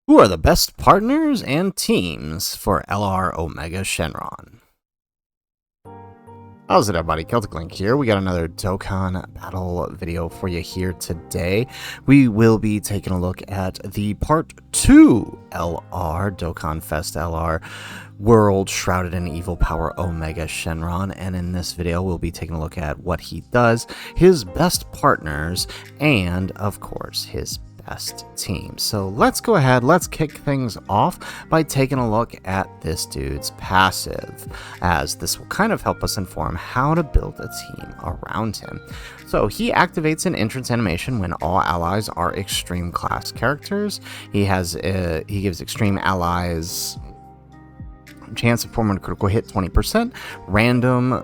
Who are the best partners and teams for LR Omega Shenron? How's it, everybody? Celtic Link here. We got another Dokkan Battle video for you here today. We will be taking a look at the Part 2 LR, Dokkan Fest LR, World Shrouded in Evil Power Omega Shenron. And in this video, we'll be taking a look at what he does, his best partners, and, of course, his best team. So let's go ahead, let's kick things off by taking a look at this dude's passive, as this will kind of help us inform how to build a team around him. So he activates an entrance animation when all allies are extreme class characters. He gives extreme allies chance of performing a critical hit 20%, random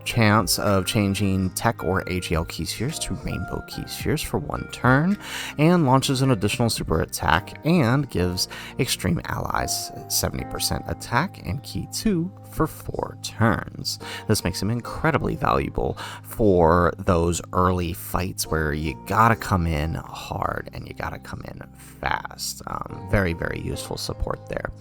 chance of changing tech or AGL key spheres to rainbow key spheres for 1 turn, and launches an additional super attack and gives extreme allies 70% attack and key 2 for 4 turns. This makes him incredibly valuable for those early fights where you gotta come in hard and you gotta come in fast. Very, very useful support there.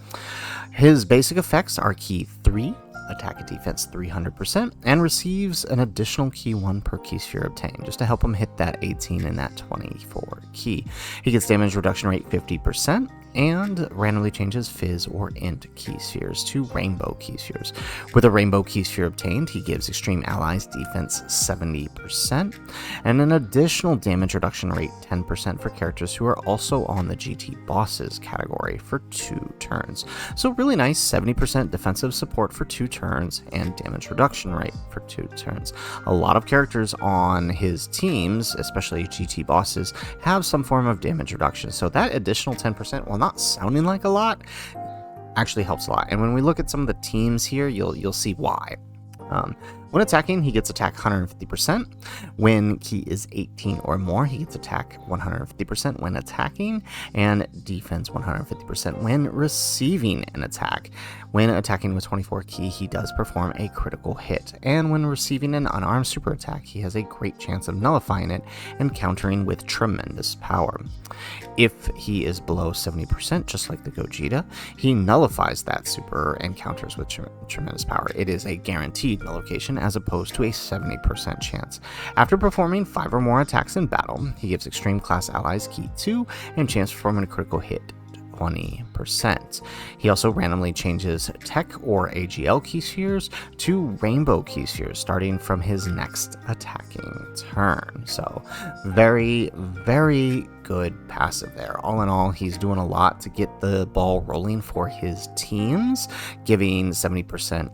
His basic effects are key 3, attack and defense 300%, and receives an additional key 1 per key sphere obtained, just to help him hit that 18 and that 24 key. He gets damage reduction rate 50%, and randomly changes Fizz or Int key spheres to rainbow key spheres. With a rainbow key sphere obtained, he gives extreme allies defense 70%, and an additional damage reduction rate 10% for characters who are also on the GT bosses category for 2 turns. So really nice 70% defensive support for 2 turns and damage reduction rate for 2 turns. A lot of characters on his teams, especially GT bosses, have some form of damage reduction, so that additional 10%, while not sounding like a lot, actually helps a lot. And when we look at some of the teams here, you'll see why. When attacking, he gets attack 150%. When key is 18 or more, he gets attack 150% when attacking, and defense 150% when receiving an attack. When attacking with 24 key, he does perform a critical hit, and when receiving an unarmed super attack, he has a great chance of nullifying it and countering with tremendous power. If he is below 70%, just like the Gogeta, he nullifies that super and counters with tremendous power. It is a guaranteed nullification as opposed to a 70% chance. After performing 5 or more attacks in battle, he gives extreme class allies key 2 and chance of performing a critical hit 20%. He also randomly changes tech or AGL key spheres to rainbow key spheres starting from his next attacking turn. So very, very good passive there. All in all, he's doing a lot to get the ball rolling for his teams, giving 70%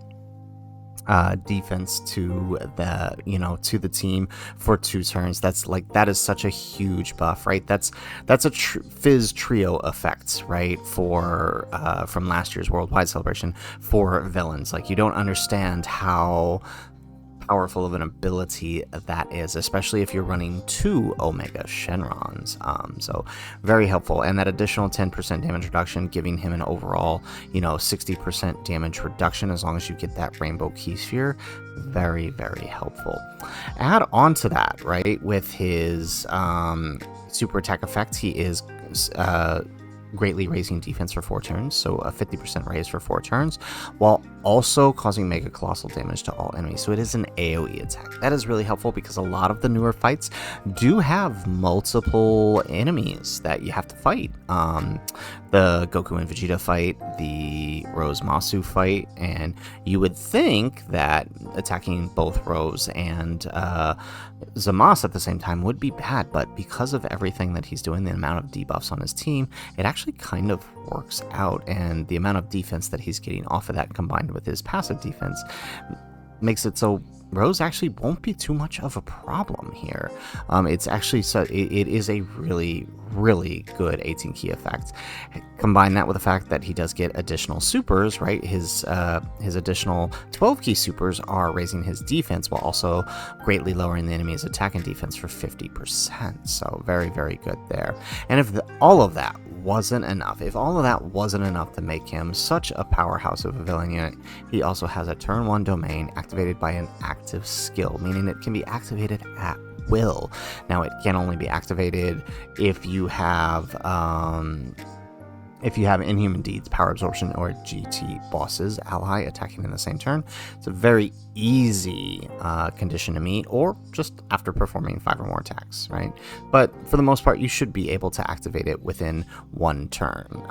defense to the team for 2 turns. That is such a huge buff, right? That's a Fizz trio effect, right? For from last year's worldwide celebration for villains. Like, you don't understand how powerful of an ability that is, especially if you're running 2 Omega Shenrons. So very helpful, and that additional 10% damage reduction, giving him an overall 60% damage reduction as long as you get that rainbow key sphere. Very, very helpful. Add on to that, right, with his super attack effect, he is greatly raising defense for 4 turns, so a 50% raise for 4 turns, while also causing mega colossal damage to all enemies. So it is an AoE attack. That is really helpful because a lot of the newer fights do have multiple enemies that you have to fight. The Goku and Vegeta fight, the Rose Masu fight, and you would think that attacking both Rose and Zamasu at the same time would be bad, but because of everything that he's doing, the amount of debuffs on his team, it actually kind of works out, and the amount of defense that he's getting off of that combined with his passive defense makes it so Rose actually won't be too much of a problem here. It's actually it is a really, really good 18 key effect. Combine that with the fact that he does get additional supers, right? His additional 12 key supers are raising his defense while also greatly lowering the enemy's attack and defense for 50%. So very, very good there. And if all of that wasn't enough, to make him such a powerhouse of a villain unit, he also has a turn 1 domain activated by an active skill, meaning it can be activated at will. Now, it can only be activated if you have If you have Inhuman Deeds, Power Absorption, or GT bosses ally attacking in the same turn, it's a very easy condition to meet, or just after performing 5 or more attacks, right? But for the most part, you should be able to activate it within 1 turn.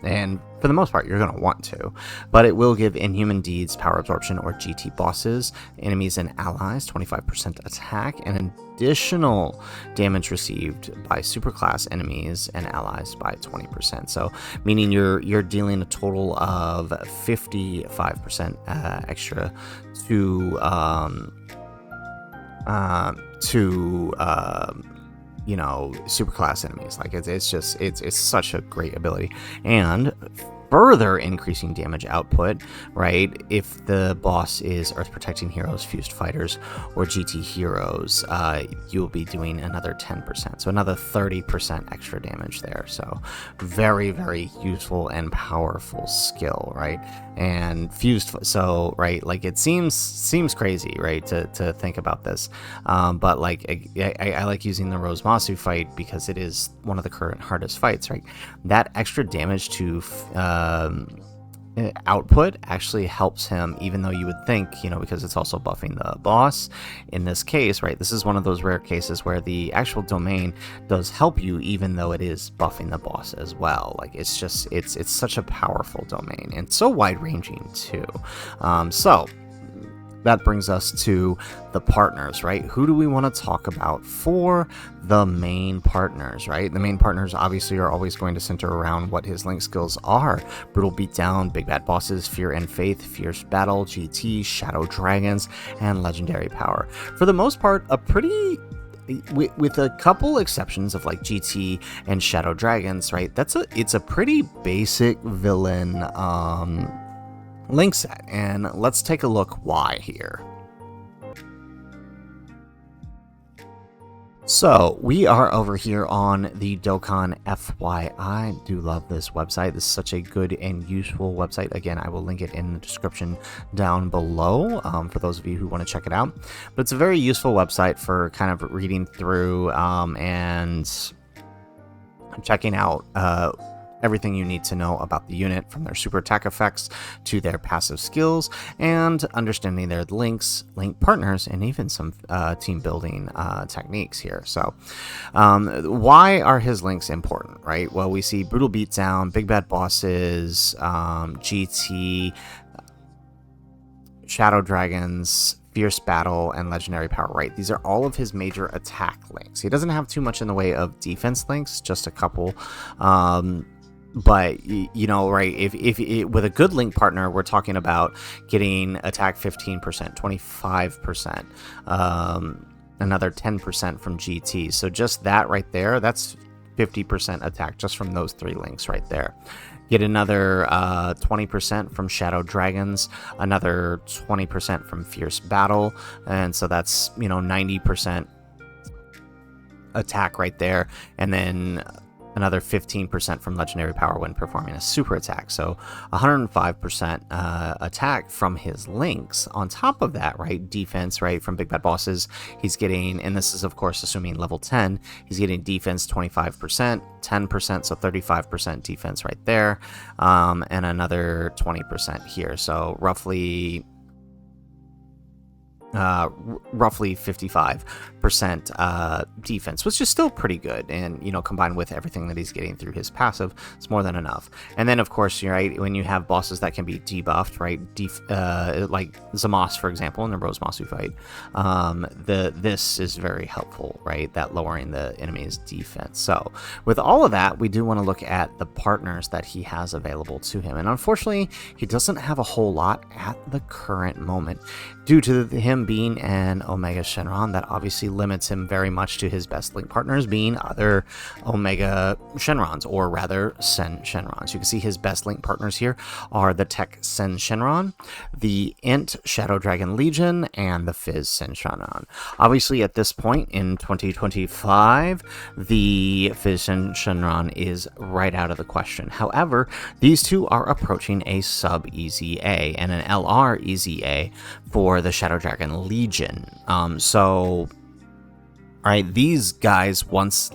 And for the most part, you're going to want to. But it will give Inhuman Deeds, Power Absorption, or GT bosses, enemies, and allies 25% attack, and an additional damage received by superclass enemies and allies by 20%. So meaning you're dealing a total of 55% extra to you know, superclass enemies. Like it's such a great ability, and further increasing damage output, right? If the boss is Earth Protecting Heroes, Fused Fighters, or GT Heroes, you'll be doing another 10%, so another 30% extra damage there. So very, very useful and powerful skill, right? And fused, so right, like it seems crazy, right, to think about this, but like I like using the Rose Masu fight because it is one of the current hardest fights, right? That extra damage to output actually helps him, even though you would think, you know, because it's also buffing the boss in this case, right? This is one of those rare cases where the actual domain does help you, even though it is buffing the boss as well. Like it's just, it's such a powerful domain, and so wide ranging too. So that brings us to the partners, right? Who do we want to talk about for the main partners, right? The main partners obviously are always going to center around what his link skills are: Brutal Beatdown, Big Bad Bosses, Fear and Faith, Fierce Battle, GT, Shadow Dragons, and Legendary Power. For the most part, a pretty, with a couple exceptions of like GT and Shadow Dragons, right? It's a pretty basic villain link set, and let's take a look why here. So we are over here on the Dokkan PHY. I do love this website. This is such a good and useful website. Again, I will link it in the description down below for those of you who want to check it out. But it's a very useful website for kind of reading through and checking out everything you need to know about the unit, from their super attack effects to their passive skills, and understanding their links, link partners, and even some team building techniques here. So why are his links important, right? Well, we see Brutal Beatdown, Big Bad Bosses, GT, Shadow Dragons, Fierce Battle, and Legendary Power, right? These are all of his major attack links. He doesn't have too much in the way of defense links, just a couple. But you know, right, if with a good link partner, we're talking about getting attack 15%, 25%, another 10% from GT. So just that right there, that's 50% attack just from those 3 links right there. Get another 20% from Shadow Dragons, another 20% from Fierce Battle, and so that's, you know, 90% attack right there, and then another 15% from Legendary Power when performing a super attack. So 105% attack from his links. On top of that, right, defense, right, from Big Bad Bosses, he's getting, and this is of course assuming level 10, he's getting defense 25%, 10%, so 35% defense right there, and another 20% here. So roughly 55% defense, which is still pretty good, and you know, combined with everything that he's getting through his passive, it's more than enough. And then of course, you're right, when you have bosses that can be debuffed, right, like Zamos, for example, in the Rose Masu fight, this is very helpful, right, that lowering the enemy's defense. So with all of that, we do want to look at the partners that he has available to him, and unfortunately he doesn't have a whole lot at the current moment, due to him being an Omega Shenron. That obviously limits him very much to his best link partners being other Omega Shenrons, or rather Sen Shenrons. You can see his best link partners here are the Tech Sen Shenron, the Int Shadow Dragon Legion, and the Fizz Sen Shenron. Obviously at this point in 2025, the Fizz Sen Shenron is right out of the question. However, these two are approaching a sub EZA and an LR EZA for the Shadow Dragon Legion. So, right, these guys once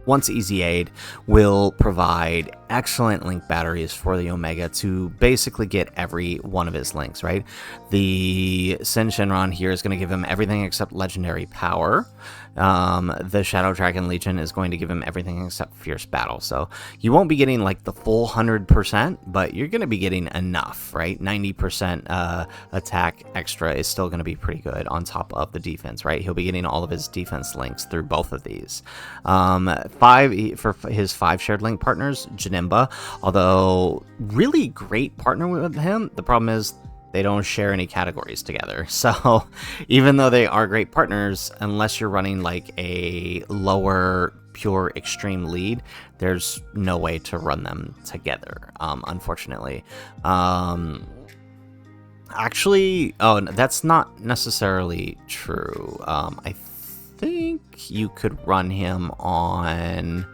once EZA'd, will provide excellent link batteries for the Omega to basically get every one of his links, right? The Shenron here is going to give him everything except legendary power. The Shadow Dragon Legion is going to give him everything except Fierce Battle. So you won't be getting like the full 100%, but you're going to be getting enough, right? 90% attack extra is still going to be pretty good on top of the defense, right? He'll be getting all of his defense links through both of these. For his 5 shared link partners, Janemba, although really great partner with him, the problem is they don't share any categories together. So even though they are great partners, unless you're running like a lower pure extreme lead, there's no way to run them together, unfortunately. Actually, oh, that's not necessarily true. I think you could run him on...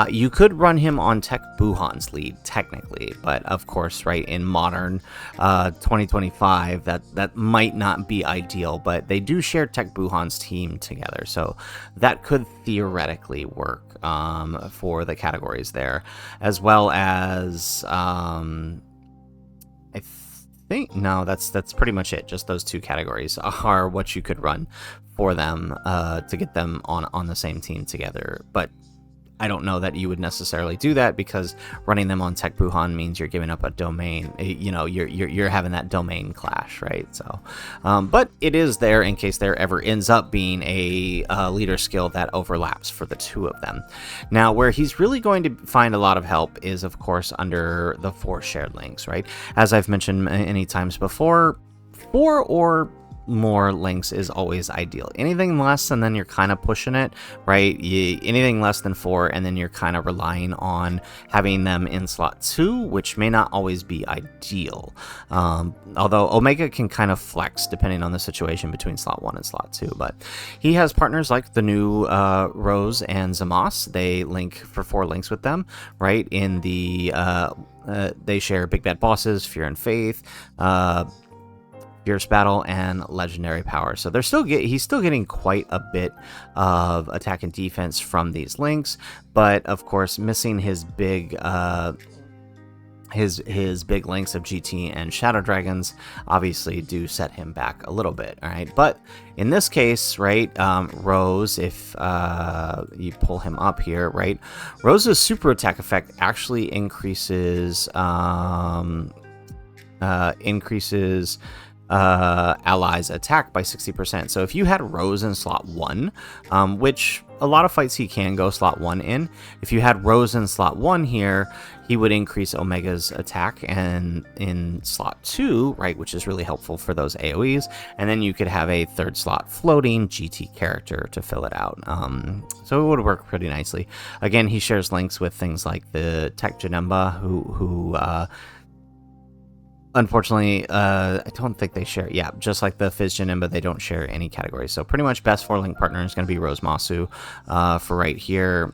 you could run him on Tech Buhan's lead, technically, but of course, right, in modern 2025, that might not be ideal, but they do share Tech Buhan's team together, so that could theoretically work for the categories there, as well as, I think, no, that's pretty much it. Just those 2 categories are what you could run for them to get them on the same team together, but I don't know that you would necessarily do that, because running them on Tech Buhan means you're giving up a domain. You know, you're having that domain clash, right? So, but it is there in case there ever ends up being a leader skill that overlaps for the 2 of them. Now, where he's really going to find a lot of help is, of course, under the 4 shared links, right? As I've mentioned many times before, 4 or more links is always ideal. Anything less, and then you're kind of pushing it, right? Anything less than 4, and then you're kind of relying on having them in slot 2, which may not always be ideal. Although Omega can kind of flex depending on the situation between slot 1 and slot 2. But he has partners like the new Rose and Zamos. They link for 4 links with them, right? In the they share Big Bad Bosses, Fear and Faith, Fierce Battle, and Legendary Power. So they're he's still getting quite a bit of attack and defense from these links, but of course missing his big his big links of GT and Shadow Dragons obviously do set him back a little bit. All right, but in this case, right, Rose, if you pull him up here, right, Rose's super attack effect actually increases allies attack by 60%. So if you had Rose in slot 1, which a lot of fights he can go slot 1 in, if you had Rose in slot 1 here, he would increase Omega's attack and in slot 2, right, which is really helpful for those AoEs, and then you could have a 3rd slot floating GT character to fill it out. So it would work pretty nicely. Again, he shares links with things like the Tech Janemba, who unfortunately, I don't think they share. Yeah, just like the Fizz Janemba, they don't share any categories. So pretty much best 4-link partner is going to be Rose Masu for right here.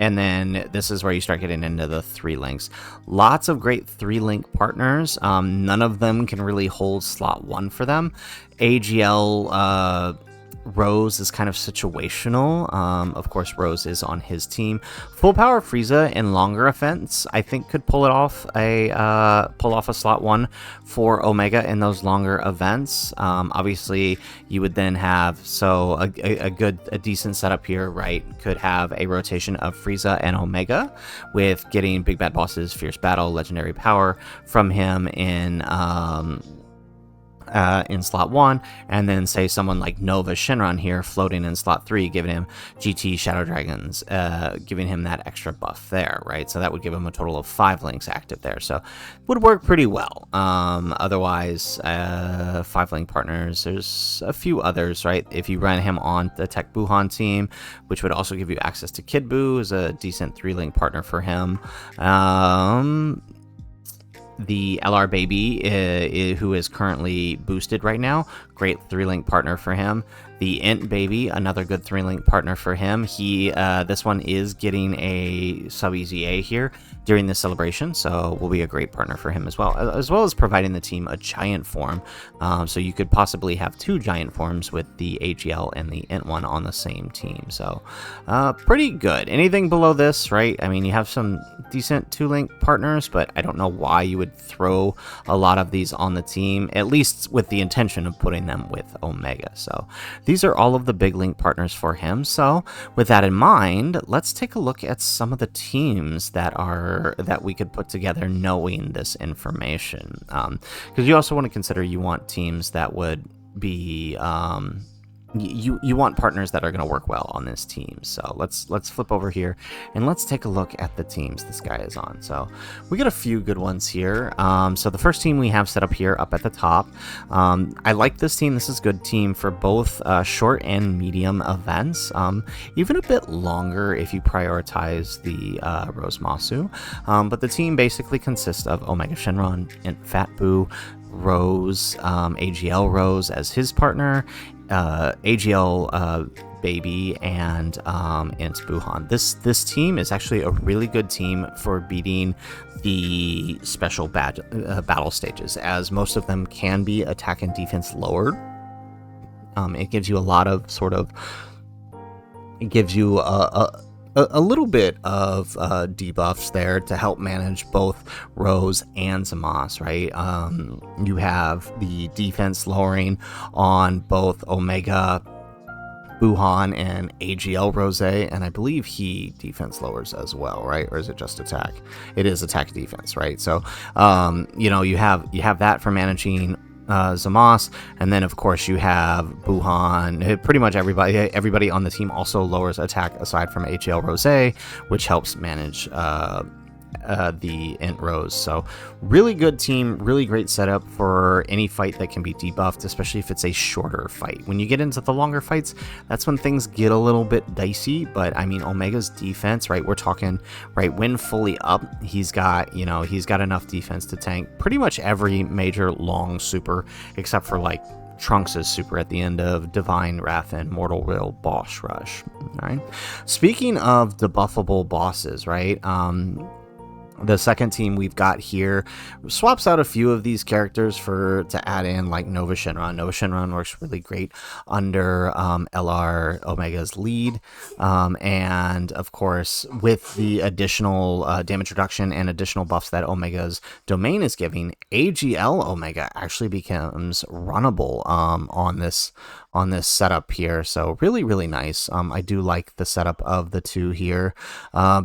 And then this is where you start getting into the 3 links. Lots of great 3-link partners. None of them can really hold slot 1 for them. AGL Rose is kind of situational. Of course, Rose is on his team. Full Power Frieza in longer offense, I think, could pull off a slot 1 for Omega in those longer events. Obviously, you would then have a decent setup here, right? Could have a rotation of Frieza and Omega, with getting Big Bad Bosses, Fierce Battle, Legendary Power from him in slot 1, and then say someone like Nova Shenron here floating in slot 3, giving him GT Shadow Dragons, giving him that extra buff there, right? So that would give him a total of 5 links active there, so would work pretty well. Otherwise, 5-link partners, there's a few others, right? If you run him on the Tech Buhan team, which would also give you access to Kid Buu, is a decent 3-link partner for him. the LR Baby, who is currently boosted right now. Great 3-link partner for him. The Int Baby, another good 3-link partner for him. This one is getting a sub EZA here during this celebration, so will be a great partner for him as well as providing the team a giant form. So you could possibly have 2 giant forms with the AGL and the Int one on the same team. So pretty good. Anything below this, right? I mean, you have some decent 2-link partners, but I don't know why you would throw a lot of these on the team, at least with the intention of putting them with Omega. So these are all of the big link partners for him. So with that in mind, let's take a look at some of the teams that we could put together knowing this information, because you also want to consider, you want teams that would be you want partners that are going to work well on this team. So let's flip over here and let's take a look at the teams this guy is on. So we got a few good ones here. So the first team we have set up here up at the top, I like this team. This is a good team for both short and medium events, even a bit longer if you prioritize the Rose Masu. But the team basically consists of Omega Shenron and Fat Boo, Rose, AGL Rose as his partner, AGL Baby, and Int Buhan. This team is actually a really good team for beating the special battle stages, as most of them can be attack and defense lowered. It gives you a lot of it gives you a little bit of debuffs there to help manage both Rose and Zamasu, right? You have the defense lowering on both Omega Buhan and AGL Rose, and I believe he defense lowers as well, right? Or is it just attack? It is attack defense, right? So you have that for managing Zamasu, and then of course you have Buhan. Pretty much everybody on the team also lowers attack aside from HL Rose, which helps manage the Int Rose. So really good team, really great setup for any fight that can be debuffed, especially if it's a shorter fight. When you get into the longer fights, that's when things get a little bit dicey. But I mean, Omega's defense, right? We're talking, right, when fully up, he's got enough defense to tank pretty much every major long super, except for like Trunks' super at the end of Divine Wrath and Mortal Will Boss Rush. All right. Speaking of debuffable bosses, right? The second team we've got here swaps out a few of these characters to add in, like Nova Shenron. Nova Shenron works really great under LR Omega's lead, and of course with the additional damage reduction and additional buffs that Omega's domain is giving, AGL Omega actually becomes runnable on this setup here. So really nice. I do like the setup of the two here,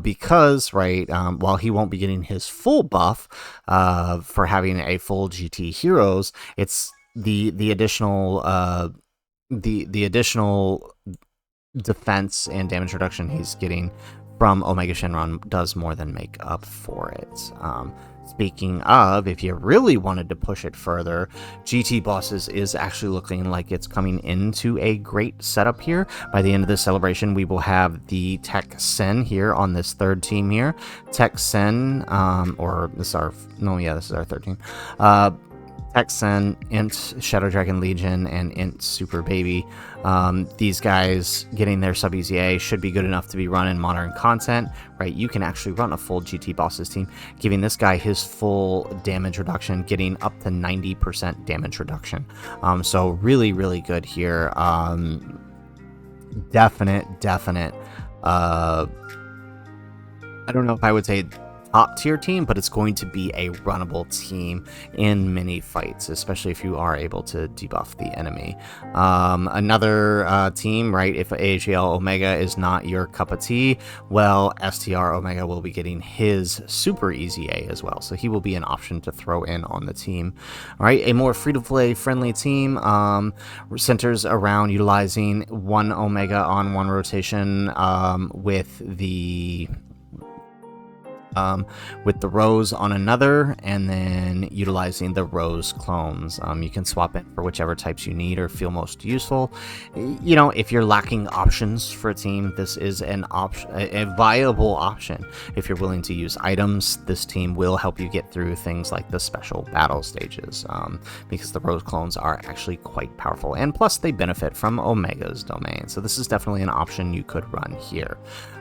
because right, while he won't be getting his full buff for having a full GT heroes, it's the additional the additional defense and damage reduction he's getting from Omega Shenron does more than make up for it. Speaking of, if you really wanted to push it further, GT Bosses is actually looking like it's coming into a great setup here. By the end of this celebration, we will have the Tech Sen here on this third team here. Tech Sen, this is our third team. Tech Sen, Int Shadow Dragon Legion, and Int Super Baby. These guys getting their sub EZA should be good enough to be run in modern content, right? You can actually run a full GT Bosses team, giving this guy his full damage reduction, getting up to 90% damage reduction. So really good here. Definite. I don't know if I would say top tier team, but it's going to be a runnable team in many fights, especially if you are able to debuff the enemy. Another team, right, if AGL Omega is not your cup of tea, well, STR Omega will be getting his super EZA as well, so he will be an option to throw in on the team. All right, a more free-to-play friendly team centers around utilizing one Omega on one rotation with the with the Rose on another, and then utilizing the Rose clones. You can swap it for whichever types you need or feel most useful. You know, if you're lacking options for a team, this is an option, a viable option. If you're willing to use items, this team will help you get through things like the special battle stages, because the Rose clones are actually quite powerful, and plus they benefit from Omega's domain. So this is definitely an option you could run here.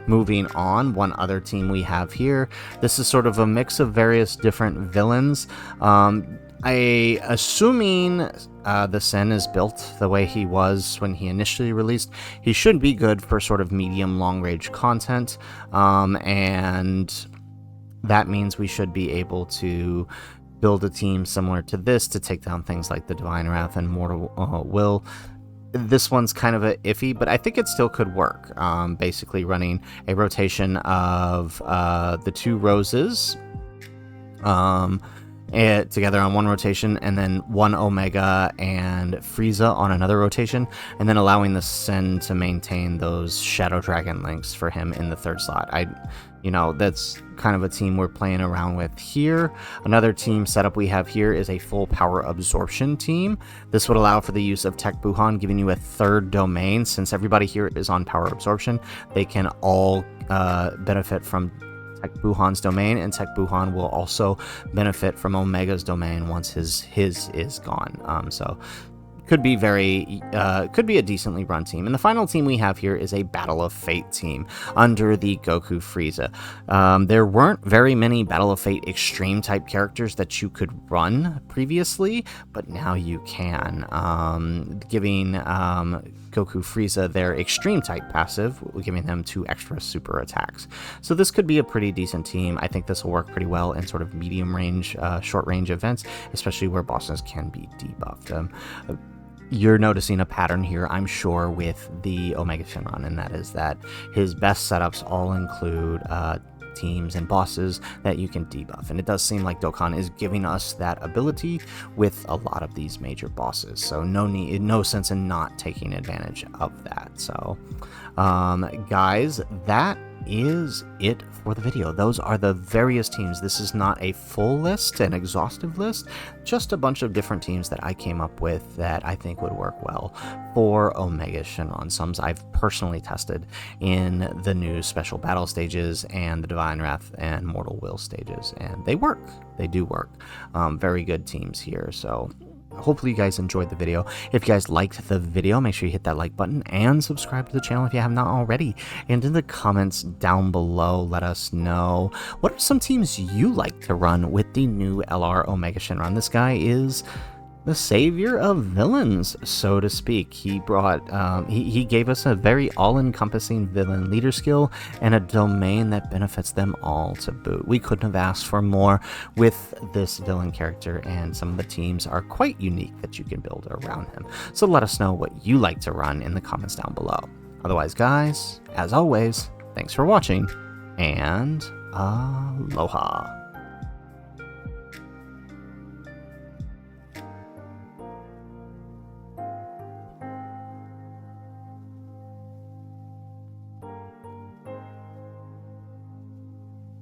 Moving on, one other team we have here. This is sort of a mix of various different villains. Assuming the Sen is built the way he was when he initially released, he should be good for sort of medium long range content, and that means we should be able to build a team similar to this to take down things like the Divine Wrath and Mortal Will. This one's kind of a iffy, but I think it still could work. Basically running a rotation of the two Roses together on one rotation, and then one Omega and Frieza on another rotation, and then allowing the Sen to maintain those Shadow Dragon links for him in the third slot. You know, that's kind of a team we're playing around with here. Another team setup we have here is a full power absorption team. This would allow for the use of Tech Buhan, giving you a third domain. Since everybody here is on power absorption, they can all benefit from Tech Buhan's domain, and Tech Buhan will also benefit from Omega's domain once his is gone. So could be a decently run team. And the final team we have here is a Battle of Fate team under the Goku Frieza. There weren't very many Battle of Fate extreme type characters that you could run previously, but now you can, giving Goku Frieza their extreme type passive, giving them 2 extra super attacks. So this could be a pretty decent team. I think this will work pretty well in sort of medium range, short range events, especially where bosses can be debuffed. You're noticing a pattern here, I'm sure, with the Omega Shenron, and that is that his best setups all include teams and bosses that you can debuff, and it does seem like Dokkan is giving us that ability with a lot of these major bosses, so no sense in not taking advantage of that. So guys, that is it for the video. Those are the various teams. This is not a full list, an exhaustive list, just a bunch of different teams that I came up with that I think would work well for Omega Shenron. Some I've personally tested in the new special battle stages and the Divine Wrath and Mortal Will stages, and they work. They do work. Very good teams here. So hopefully you guys enjoyed the video. If you guys liked the video, make sure you hit that like button and subscribe to the channel if you have not already. And in the comments down below, let us know, what are some teams you like to run with the new LR Omega Shenron? This guy is the savior of villains, so to speak. He brought, he gave us a very all-encompassing villain leader skill and a domain that benefits them all to boot. We couldn't have asked for more with this villain character, and some of the teams are quite unique that you can build around him. So let us know what you like to run in the comments down below. Otherwise, guys, as always, thanks for watching, and aloha.